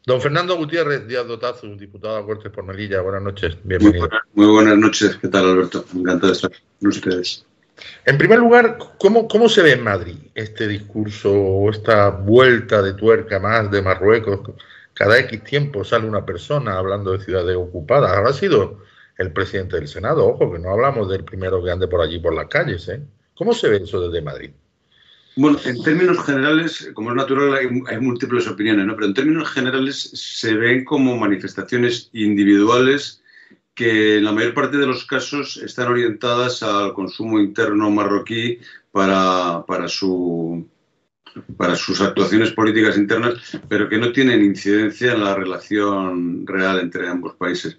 Don Fernando Gutiérrez Díaz Dotazu, diputado a Cortes por Melilla, buenas noches, Muy bienvenido. muy buenas noches, ¿qué tal, Alberto? Encantado de estar con ustedes. En primer lugar, ¿cómo se ve en Madrid este discurso o esta vuelta de tuerca más de Marruecos? Cada X tiempo sale una persona hablando de ciudades ocupadas. Habrá sido el presidente del Senado, ojo, que no hablamos del primero que ande por allí por las calles, ¿eh? ¿Cómo se ve eso desde Madrid? Bueno, en términos generales, como es natural, hay múltiples opiniones, ¿no? Pero en términos generales se ven como manifestaciones individuales que en la mayor parte de los casos están orientadas al consumo interno marroquí para sus actuaciones políticas internas, pero que no tienen incidencia en la relación real entre ambos países.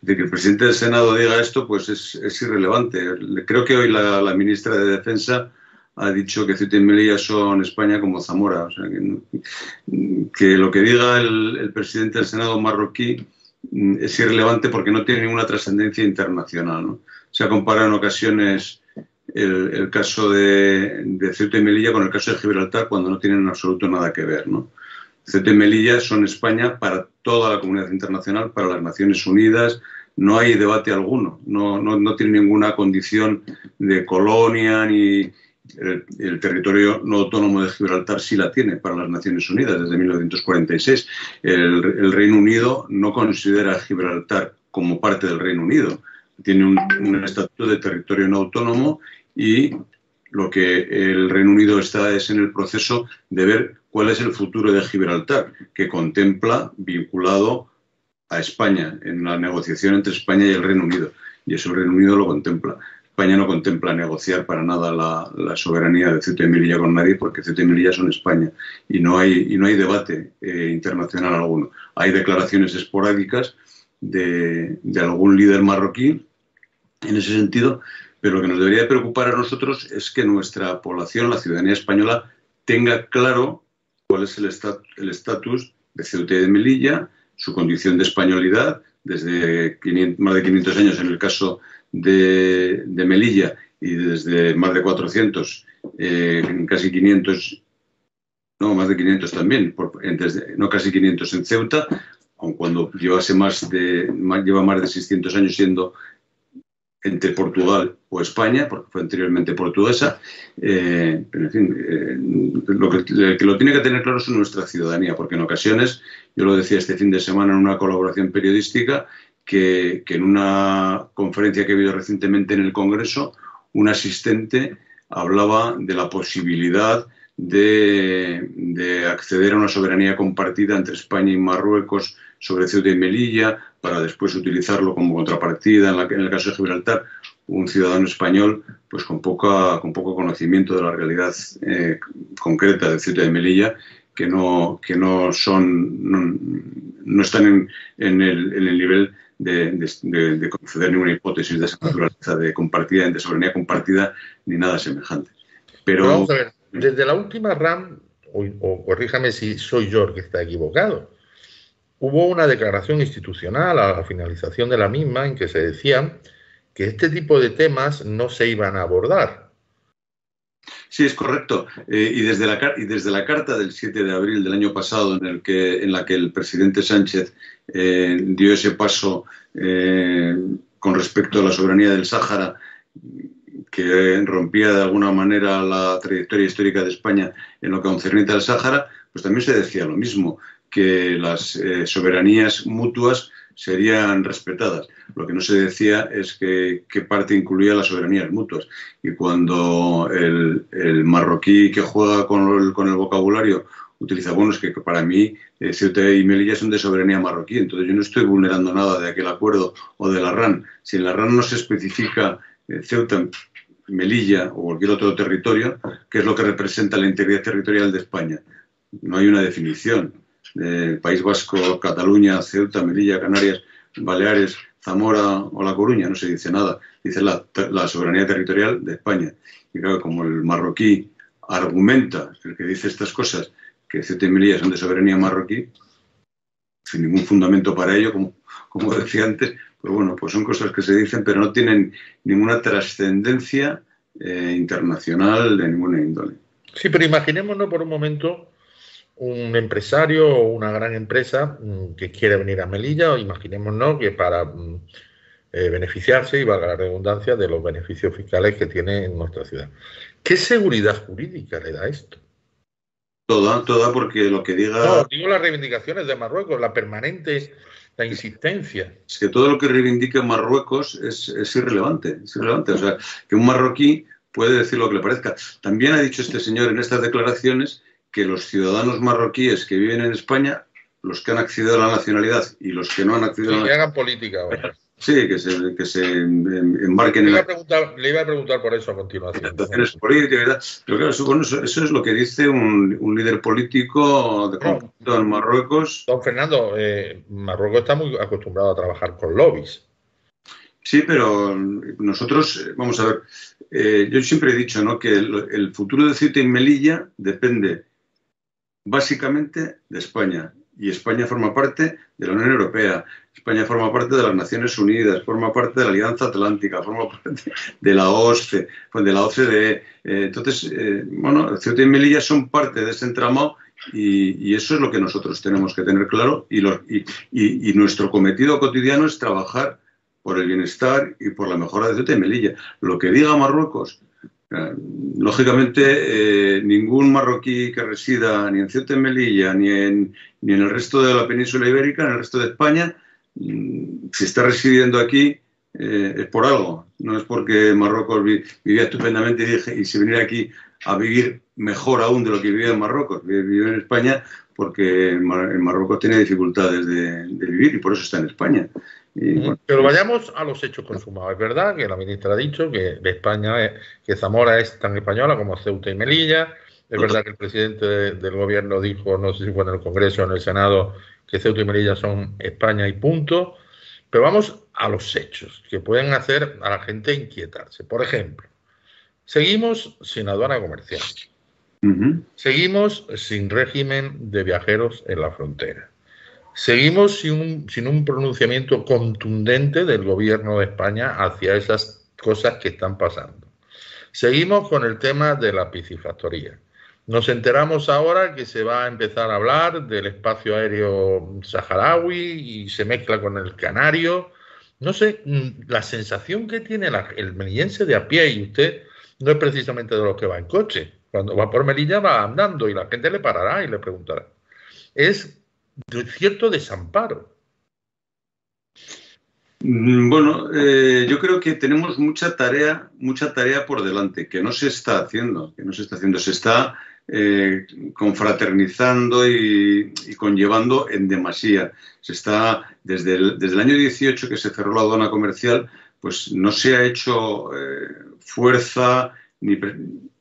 De que el presidente del Senado diga esto, pues es irrelevante. Creo que hoy la ministra de Defensa ha dicho que Ceuta y Melilla son España como Zamora. O sea, que lo que diga el presidente del Senado marroquí es irrelevante porque no tiene ninguna trascendencia internacional, ¿no? Se ha comparado en ocasiones el caso de Ceuta y Melilla con el caso de Gibraltar cuando no tienen en absoluto nada que ver, ¿no? Ceuta y Melilla son España para toda la comunidad internacional, para las Naciones Unidas. No hay debate alguno, no tiene ninguna condición de colonia ni el territorio no autónomo de Gibraltar sí la tiene para las Naciones Unidas desde 1946. El Reino Unido no considera a Gibraltar como parte del Reino Unido. Tiene un estatuto de territorio no autónomo y lo que el Reino Unido está es en el proceso de ver cuál es el futuro de Gibraltar, que contempla vinculado a España en la negociación entre España y el Reino Unido. Y eso el Reino Unido lo contempla. España no contempla negociar para nada la soberanía de Ceuta y Melilla con nadie porque Ceuta y Melilla son España y no hay debate internacional alguno. Hay declaraciones esporádicas de algún líder marroquí en ese sentido, pero lo que nos debería preocupar a nosotros es que nuestra población, la ciudadanía española, tenga claro cuál es el estatus de Ceuta y de Melilla, su condición de españolidad, desde más de 500 años en el caso de Melilla y desde más de 400, casi 500, no, más de 500 también, no casi 500 en Ceuta, aun cuando lleva más de 600 años siendo entre Portugal o España, porque fue anteriormente portuguesa, pero en fin, lo que lo tiene que tener claro es nuestra ciudadanía, porque en ocasiones, yo lo decía este fin de semana en una colaboración periodística, que en una conferencia que he habido recientemente en el Congreso, un asistente hablaba de la posibilidad de acceder a una soberanía compartida entre España y Marruecos sobre Ceuta y Melilla, para después utilizarlo como contrapartida en el caso de Gibraltar, un ciudadano español pues con poco conocimiento de la realidad concreta de Ceuta y Melilla, que no están en el nivel de conceder ninguna hipótesis de esa naturaleza de soberanía compartida ni nada semejante. Pero vamos a ver, desde la última RAM, o corríjame si soy yo el que está equivocado, hubo una declaración institucional a la finalización de la misma en que se decía que este tipo de temas no se iban a abordar. Sí, es correcto. Y desde la carta del 7 de abril del año pasado, en la que el presidente Sánchez dio ese paso con respecto a la soberanía del Sáhara, que rompía de alguna manera la trayectoria histórica de España en lo que concerniente al Sáhara, pues también se decía lo mismo, que las soberanías mutuas serían respetadas. Lo que no se decía es qué parte incluía las soberanías mutuas. Y cuando el marroquí que juega con el vocabulario utiliza, bueno, es que para mí Ceuta y Melilla son de soberanía marroquí, entonces yo no estoy vulnerando nada de aquel acuerdo o de la RAN. Si en la RAN no se especifica Ceuta, Melilla o cualquier otro territorio, ¿qué es lo que representa la integridad territorial de España? No hay una definición. País Vasco, Cataluña, Ceuta, Melilla, Canarias, Baleares, Zamora o La Coruña, no se dice nada. Dice la soberanía territorial de España. Y claro, como el marroquí argumenta, el que dice estas cosas, que Ceuta y Melilla son de soberanía marroquí, sin ningún fundamento para ello, como decía antes, pues bueno, pues son cosas que se dicen, pero no tienen ninguna trascendencia internacional de ninguna índole. Sí, pero imaginémonos por un momento un empresario o una gran empresa que quiere venir a Melilla, o imaginémonos que para beneficiarse, y valga la redundancia, de los beneficios fiscales que tiene en nuestra ciudad. ¿Qué seguridad jurídica le da esto? Toda, porque lo que diga... No, digo las reivindicaciones de Marruecos, la permanente, la insistencia. Es que todo lo que reivindique Marruecos es irrelevante, es irrelevante. O sea, que un marroquí puede decir lo que le parezca. También ha dicho este señor en estas declaraciones que los ciudadanos marroquíes que viven en España, los que han accedido a la nacionalidad y los que no han accedido a la nacionalidad... Que hagan política ahora. Sí, que se embarquen en le iba a preguntar por eso a continuación. Políticas, pero claro, eso es lo que dice un líder político de conflicto en Marruecos. Don Fernando, Marruecos está muy acostumbrado a trabajar con lobbies. Sí, pero nosotros, vamos a ver, yo siempre he dicho, ¿no?, que el futuro de Ceuta y Melilla depende básicamente de España. Y España forma parte de la Unión Europea, España forma parte de las Naciones Unidas, forma parte de la Alianza Atlántica, forma parte de la OSCE, de la OCDE. Entonces, bueno, Ceuta y Melilla son parte de ese entramado y eso es lo que nosotros tenemos que tener claro y nuestro cometido cotidiano es trabajar por el bienestar y por la mejora de Ceuta y Melilla. Lo que diga Marruecos, lógicamente, ningún marroquí que resida ni en Ceuta y Melilla ni en el resto de la península ibérica, en el resto de España, si está residiendo aquí es por algo. No es porque Marruecos vivía estupendamente y se viniera aquí a vivir mejor aún de lo que vivía en Marruecos. Vive en España porque en Marruecos tiene dificultades de vivir y por eso está en España. Bueno. Pero vayamos a los hechos consumados. Es verdad que la ministra ha dicho que de España, que Zamora es tan española como Ceuta y Melilla. Es verdad que el presidente del gobierno dijo, no sé si fue en el Congreso o en el Senado, que Ceuta y Melilla son España y punto. Pero vamos a los hechos que pueden hacer a la gente inquietarse. Por ejemplo, seguimos sin aduana comercial. Seguimos sin régimen de viajeros en la frontera. Seguimos sin un pronunciamiento contundente del gobierno de España hacia esas cosas que están pasando. Seguimos con el tema de la piscifactoría. Nos enteramos ahora que se va a empezar a hablar del espacio aéreo saharaui y se mezcla con el canario. No sé, la sensación que tiene el melillense de a pie, y usted no es precisamente de los que va en coche. Cuando va por Melilla va andando y la gente le parará y le preguntará. Es de cierto desamparo. Bueno, yo creo que tenemos mucha tarea por delante, que no se está haciendo, se está confraternizando y conllevando en demasía. Se está, desde el año 18 que se cerró la aduana comercial, pues no se ha hecho fuerza,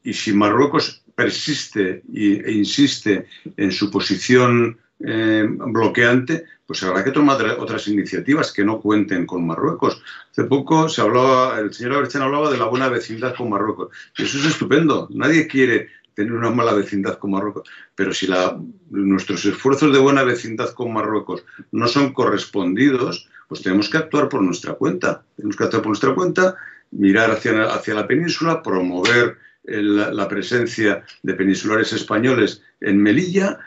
y si Marruecos persiste e insiste en su posición bloqueante, pues habrá que tomar otras iniciativas que no cuenten con Marruecos. Hace poco el señor Aberchán hablaba de la buena vecindad con Marruecos. Y eso es estupendo. Nadie quiere tener una mala vecindad con Marruecos. Pero si nuestros esfuerzos de buena vecindad con Marruecos no son correspondidos, pues tenemos que actuar por nuestra cuenta. Tenemos que actuar por nuestra cuenta, mirar hacia la península, promover la presencia de peninsulares españoles en Melilla,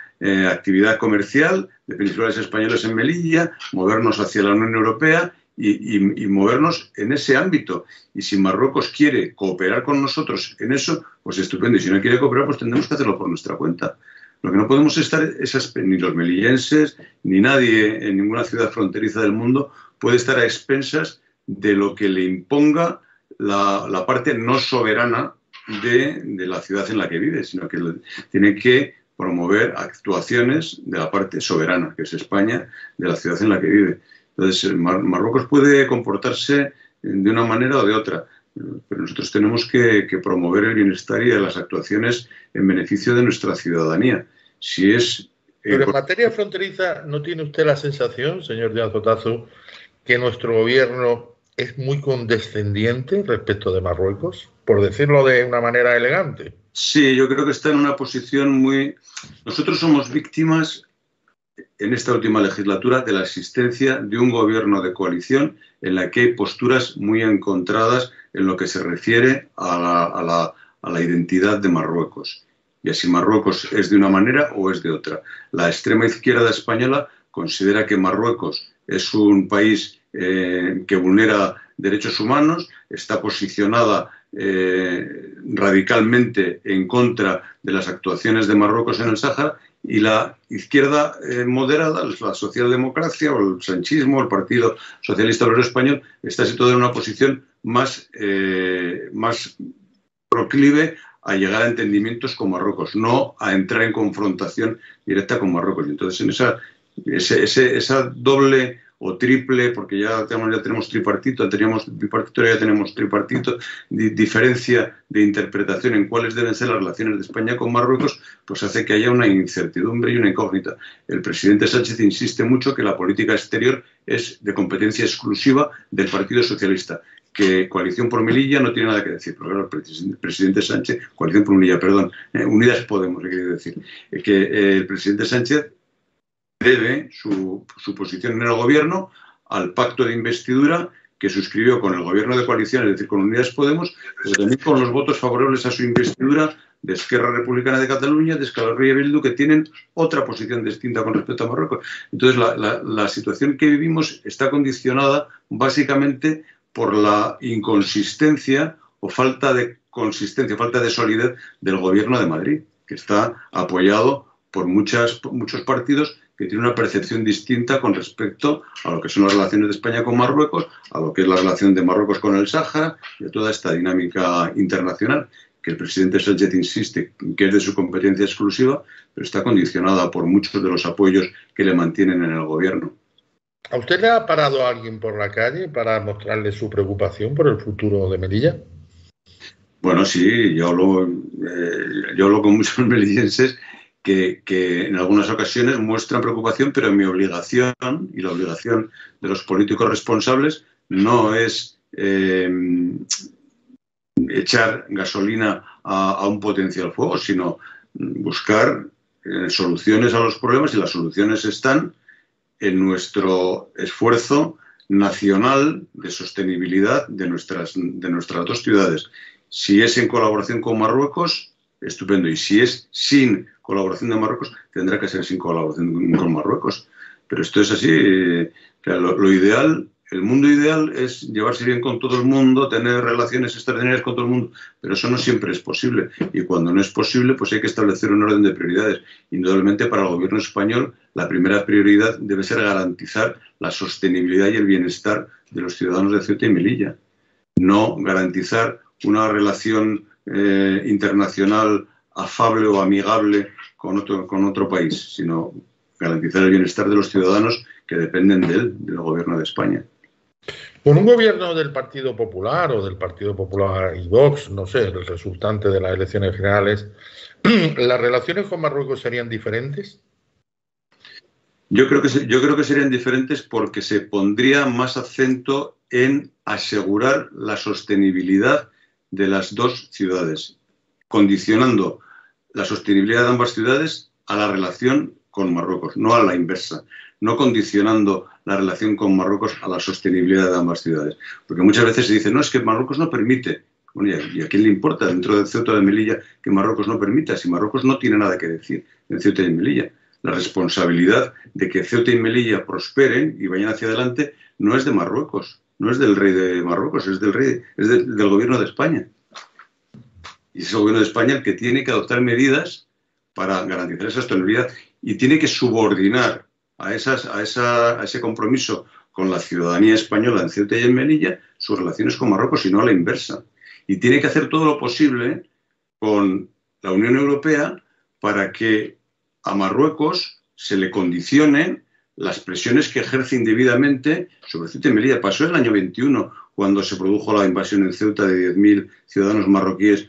actividad comercial de peninsulares españoles en Melilla, movernos hacia la Unión Europea y movernos en ese ámbito. Y si Marruecos quiere cooperar con nosotros en eso, pues estupendo. Y si no quiere cooperar, pues tendremos que hacerlo por nuestra cuenta. Lo que no podemos estar ni los melillenses, ni nadie en ninguna ciudad fronteriza del mundo puede estar a expensas de lo que le imponga la parte no soberana de la ciudad en la que vive, sino que tiene que promover actuaciones de la parte soberana, que es España, de la ciudad en la que vive. Entonces, Marruecos puede comportarse de una manera o de otra, pero nosotros tenemos que promover el bienestar y las actuaciones en beneficio de nuestra ciudadanía. Pero en materia fronteriza, ¿no tiene usted la sensación, señor Díaz Otazu, que nuestro gobierno es muy condescendiente respecto de Marruecos, por decirlo de una manera elegante? Sí, yo creo que está en una posición muy... Nosotros somos víctimas, en esta última legislatura, de la existencia de un gobierno de coalición en la que hay posturas muy encontradas en lo que se refiere a la identidad de Marruecos. y así Marruecos es de una manera o es de otra. La extrema izquierda española considera que Marruecos es un país que vulnera derechos humanos, está posicionada radicalmente en contra de las actuaciones de Marruecos en el Sáhara, y la izquierda moderada, la socialdemocracia o el sanchismo, el Partido Socialista Obrero Español, está situada en una posición más proclive a llegar a entendimientos con Marruecos, no a entrar en confrontación directa con Marruecos. Y entonces, en esa doble o triple, porque ya tenemos tripartito, teníamos bipartito, ya tenemos tripartito, diferencia de interpretación en cuáles deben ser las relaciones de España con Marruecos, pues hace que haya una incertidumbre y una incógnita. El presidente Sánchez insiste mucho que la política exterior es de competencia exclusiva del Partido Socialista, que Coalición por Melilla no tiene nada que decir. Pero claro, el presidente Sánchez, Coalición por Melilla, perdón, Unidas Podemos, le quiero decir, que el presidente Sánchez debe su posición en el gobierno al pacto de investidura que suscribió con el gobierno de coalición, es decir, con Unidas Podemos, pero también con los votos favorables a su investidura de Esquerra Republicana de Cataluña, de Euskal Herria Bildu, que tienen otra posición distinta con respecto a Marruecos. Entonces, la situación que vivimos está condicionada básicamente por la inconsistencia o falta de consistencia, falta de solidez del gobierno de Madrid, que está apoyado por muchos partidos que tienen una percepción distinta con respecto a lo que son las relaciones de España con Marruecos, a lo que es la relación de Marruecos con el Sáhara y a toda esta dinámica internacional que el presidente Sánchez insiste que es de su competencia exclusiva, pero está condicionada por muchos de los apoyos que le mantienen en el gobierno. ¿A usted le ha parado alguien por la calle para mostrarle su preocupación por el futuro de Melilla? Bueno, sí, yo hablo con muchos melillenses que en algunas ocasiones muestran preocupación, pero mi obligación y la obligación de los políticos responsables no es echar gasolina a un potencial fuego, sino buscar soluciones a los problemas, y las soluciones están en nuestro esfuerzo nacional de sostenibilidad de nuestras dos ciudades. Si es en colaboración con Marruecos, estupendo, y si es sin colaboración de Marruecos, tendrá que ser sin colaboración con Marruecos. Pero esto es así. Lo ideal, el mundo ideal es llevarse bien con todo el mundo, tener relaciones extraordinarias con todo el mundo, pero eso no siempre es posible. Y cuando no es posible, pues hay que establecer un orden de prioridades. Indudablemente, para el gobierno español, la primera prioridad debe ser garantizar la sostenibilidad y el bienestar de los ciudadanos de Ceuta y Melilla. No garantizar una relación internacional afable o amigable con otro país, sino garantizar el bienestar de los ciudadanos que dependen de él, del gobierno de España. Con un gobierno del Partido Popular o del Partido Popular y Vox, no sé, el resultante de las elecciones generales, ¿las relaciones con Marruecos serían diferentes? Yo creo que serían diferentes porque se pondría más acento en asegurar la sostenibilidad de las dos ciudades, condicionando la sostenibilidad de ambas ciudades a la relación con Marruecos, no a la inversa, no condicionando la relación con Marruecos a la sostenibilidad de ambas ciudades. Porque muchas veces se dice, no, es que Marruecos no permite. Bueno, ¿y a quién le importa dentro de Ceuta de Melilla que Marruecos no permita? Si Marruecos no tiene nada que decir en Ceuta y Melilla. La responsabilidad de que Ceuta y Melilla prosperen y vayan hacia adelante no es de Marruecos, no es del rey de Marruecos, es del gobierno de España. Y es el gobierno de España el que tiene que adoptar medidas para garantizar esa sostenibilidad y tiene que subordinar a ese compromiso con la ciudadanía española en Ceuta y en Melilla sus relaciones con Marruecos y no a la inversa. Y tiene que hacer todo lo posible con la Unión Europea para que a Marruecos se le condicionen las presiones que ejerce indebidamente sobre Ceuta y Melilla. Pasó en el año 21, cuando se produjo la invasión en Ceuta de 10.000 ciudadanos marroquíes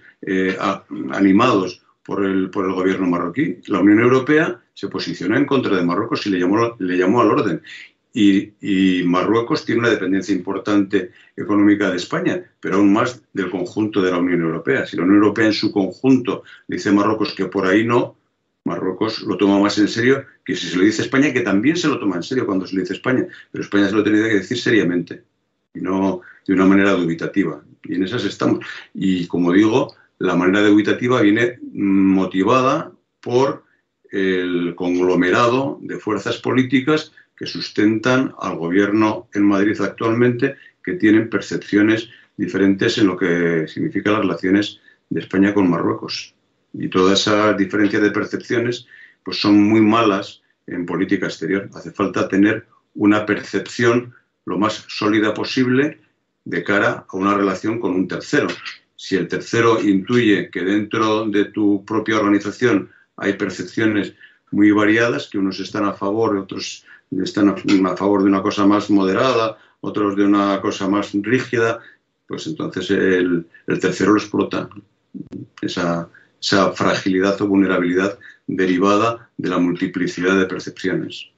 animados por el gobierno marroquí. La Unión Europea se posicionó en contra de Marruecos y le llamó al orden. Y Marruecos tiene una dependencia importante económica de España, pero aún más del conjunto de la Unión Europea. Si la Unión Europea en su conjunto le dice a Marruecos que por ahí no, Marruecos lo toma más en serio que si se lo dice España, que también se lo toma en serio cuando se lo dice España, pero España se lo tiene que decir seriamente y no de una manera dubitativa. Y en esas estamos. Y como digo, la manera dubitativa viene motivada por el conglomerado de fuerzas políticas que sustentan al gobierno en Madrid actualmente, que tienen percepciones diferentes en lo que significan las relaciones de España con Marruecos. Y toda esa diferencia de percepciones pues son muy malas en política exterior. Hace falta tener una percepción lo más sólida posible de cara a una relación con un tercero. Si el tercero intuye que dentro de tu propia organización hay percepciones muy variadas, que unos están a favor, otros están a favor de una cosa más moderada, otros de una cosa más rígida, pues entonces el tercero lo explota. Esa fragilidad o vulnerabilidad derivada de la multiplicidad de percepciones.